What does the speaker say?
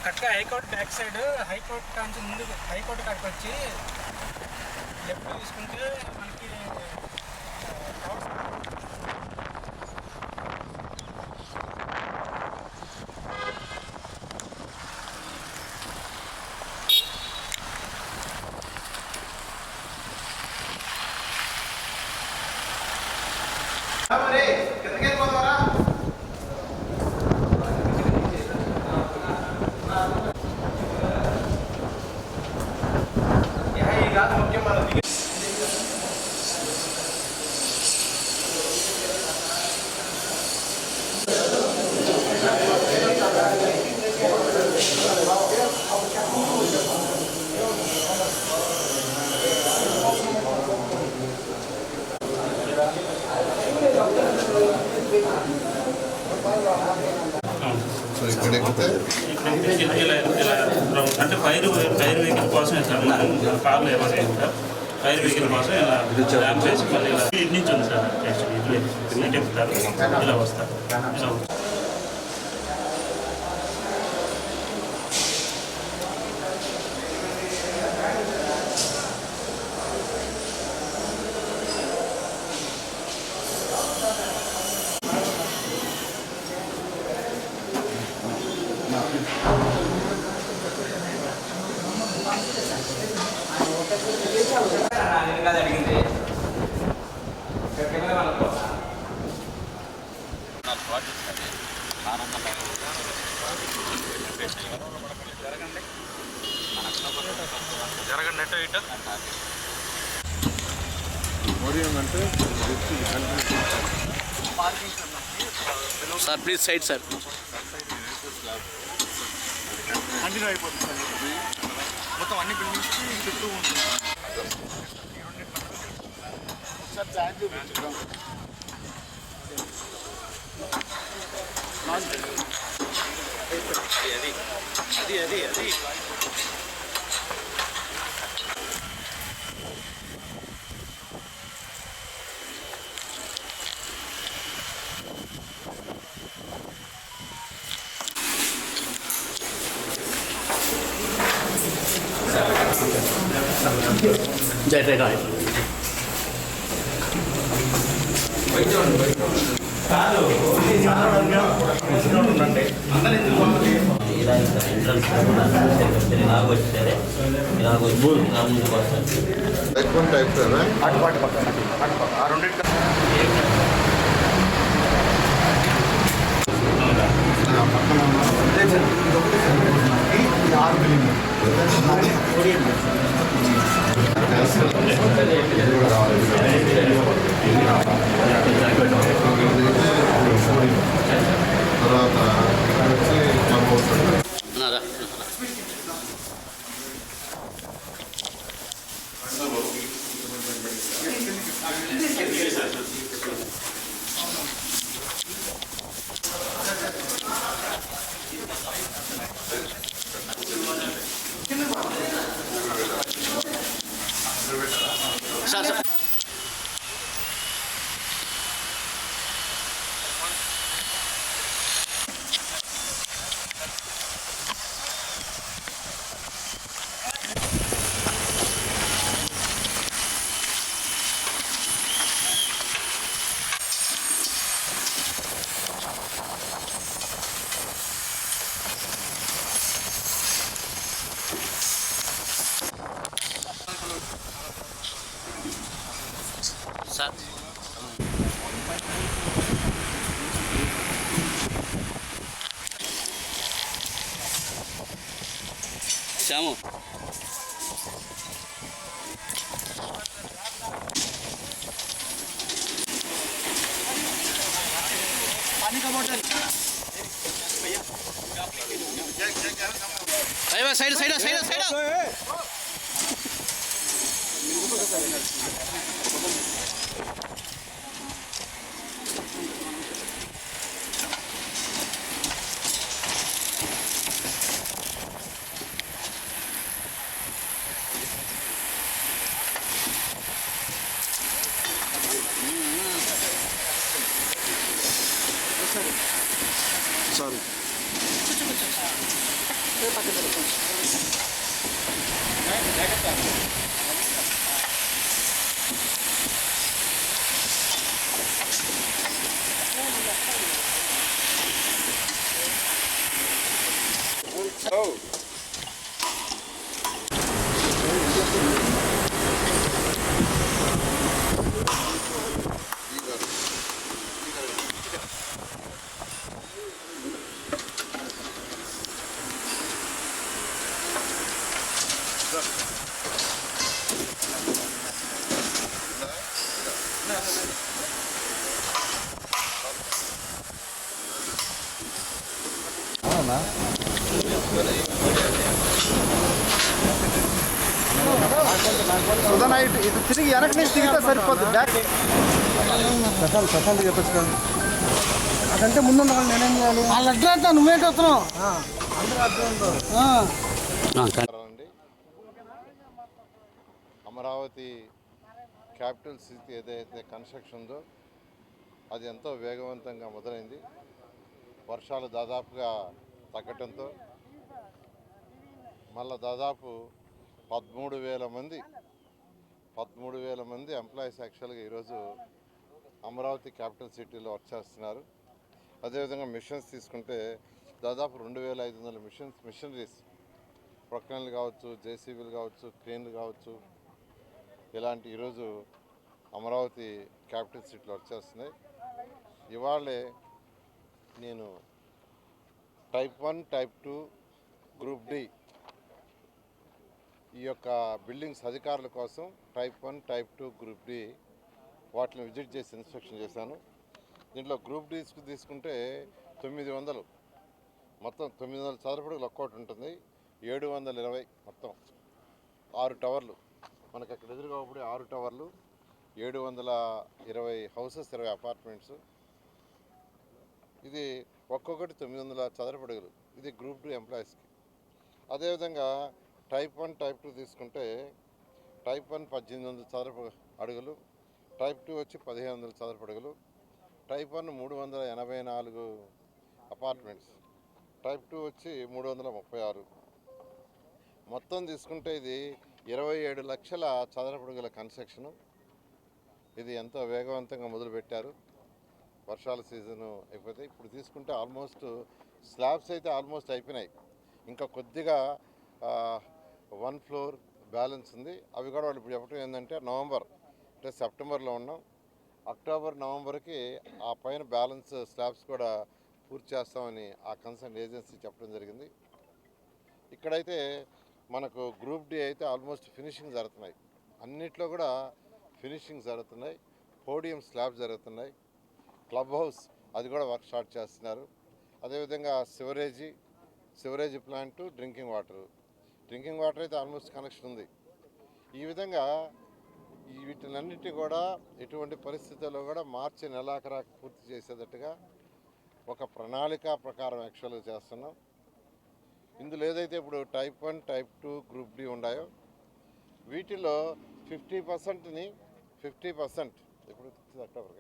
కరెక్ట్గా high court back side high court కాంచి ముందు high court కాడికి వచ్చి లెఫ్ట్ తీసుకుంటే మనకి అంటే ఫైర్ వెహికల్ కోసం సార్ కార్లు ఏమైనా సార్ ఫైర్ వెహికల్ కోసం ఇలా ర్యాంప్ వేసి మళ్ళీ ఇలా ఇటు నుంచి ఉంది సార్ యాక్చువల్లీ ఇటు ఎక్కుతారు ఇలా వస్తారు ఇలా జరగండి ఇటు sir please side sir continue అయిపోతుంది సార్ మొత్తం అన్ని బిల్డింగ్స్ చుట్టూ ఉంటుంది సార్ ఛార్జ్ చూపించడం అది జై జై Rai sir Shyam side side side side sorry సుధనా ఇటు తిరిగి వెనక నుంచి తిరిగితే సరిపోతుంది బ్యాక్ ప్రశాంత్ చెప్పచ్చు అదంటే ముందు నేనేం చేయాలి వాళ్ళు అడ్డు నువ్వేంటి వస్తున్నావు అమరావతి క్యాపిటల్ సిటీ ఏదైతే కన్స్ట్రక్షన్ ఉందో అది ఎంతో వేగవంతంగా మొదలైంది. వర్షాలు దాదాపుగా తగ్గటంతో మళ్ళా దాదాపు 13,000 మంది ఎంప్లాయీస్ యాక్చువల్గా ఈరోజు అమరావతి క్యాపిటల్ సిటీలో వర్క్ చేస్తున్నారు. అదేవిధంగా మిషన్స్ తీసుకుంటే దాదాపు 2,500 మిషనరీస్ ప్రొక్లైన్లు కావచ్చు, జేసీబీలు కావచ్చు, క్రేన్లు కావచ్చు, ఇలాంటి ఈరోజు అమరావతి క్యాపిటల్ సిటీలో వర్క్ చేస్తున్నాయి. ఇవాళే నేను టైప్ 1, టైప్ 2, గ్రూప్ డి ఈ యొక్క బిల్డింగ్స్ అధికారుల కోసం టైప్ 1, టైప్ 2, గ్రూప్ డి వాటిని విజిట్ చేసి ఇన్స్పెక్షన్ చేశాను. దీంట్లో గ్రూప్ డి తీసుకుంటే 900 మొత్తం 900 చదరపడుగులు ఒక్కోటి ఉంటుంది. 720 మొత్తం 6 టవర్లు మనకు అక్కడ ఎదురుగా 6 టవర్లు, 720 హౌసెస్, 20 అపార్ట్మెంట్స్. ఇది ఒక్కొక్కటి 900 చదరపడుగులు. ఇది గ్రూప్ 2 ఎంప్లాయీస్కి. అదేవిధంగా టైప్ 1, టైప్ 2 తీసుకుంటే టైప్ 1 1800 చదరపు అడుగులు, టైప్ 2 వచ్చి 1500 చదరపు అడుగులు, టైప్ 1 384 అపార్ట్మెంట్స్, టైప్ 2 వచ్చి 336. మొత్తం తీసుకుంటే ఇది 27 లక్షల చదరపు అడుగుల కన్స్ట్రక్షను. ఇది ఎంతో వేగవంతంగా మొదలుపెట్టారు. వర్షాల సీజను అయిపోతే ఇప్పుడు తీసుకుంటే ఆల్మోస్ట్ స్లాబ్స్ అయితే ఆల్మోస్ట్ అయిపోయినాయి. ఇంకా కొద్దిగా 1 ఫ్లోర్ బ్యాలెన్స్ ఉంది. అవి కూడా వాళ్ళు ఇప్పుడు చెప్పడం ఏంటంటే నవంబర్ అంటే సెప్టెంబర్లో ఉన్నాం, అక్టోబర్, నవంబర్కి ఆ పైన బ్యాలెన్స్ స్లాబ్స్ కూడా పూర్తి చేస్తామని ఆ కన్సర్న్ ఏజెన్సీ చెప్పడం జరిగింది. ఇక్కడైతే మనకు గ్రూప్ డి అయితే ఆల్మోస్ట్ ఫినిషింగ్ జరుగుతున్నాయి. అన్నిట్లో కూడా ఫినిషింగ్ జరుగుతున్నాయి. పోడియం స్లాబ్ జరుగుతున్నాయి. క్లబ్ హౌస్ అది కూడా వర్క్ స్టార్ట్ చేస్తున్నారు. అదేవిధంగా సివరేజీ ప్లాంటు, డ్రింకింగ్ వాటర్ అయితే ఆల్మోస్ట్ కనెక్షన్ ఉంది. ఈ విధంగా వీటినన్నిటి కూడా ఎటువంటి పరిస్థితుల్లో కూడా మార్చి నెలాఖరాకు పూర్తి చేసేటట్టుగా ఒక ప్రణాళిక ప్రకారం యాక్చువల్గా చేస్తున్నాం. ఇందులో ఏదైతే ఇప్పుడు టైప్ 1, టైప్ 2, గ్రూప్ డి ఉన్నాయో వీటిలో 50%ని 50% ఇప్పుడు అక్టోబర్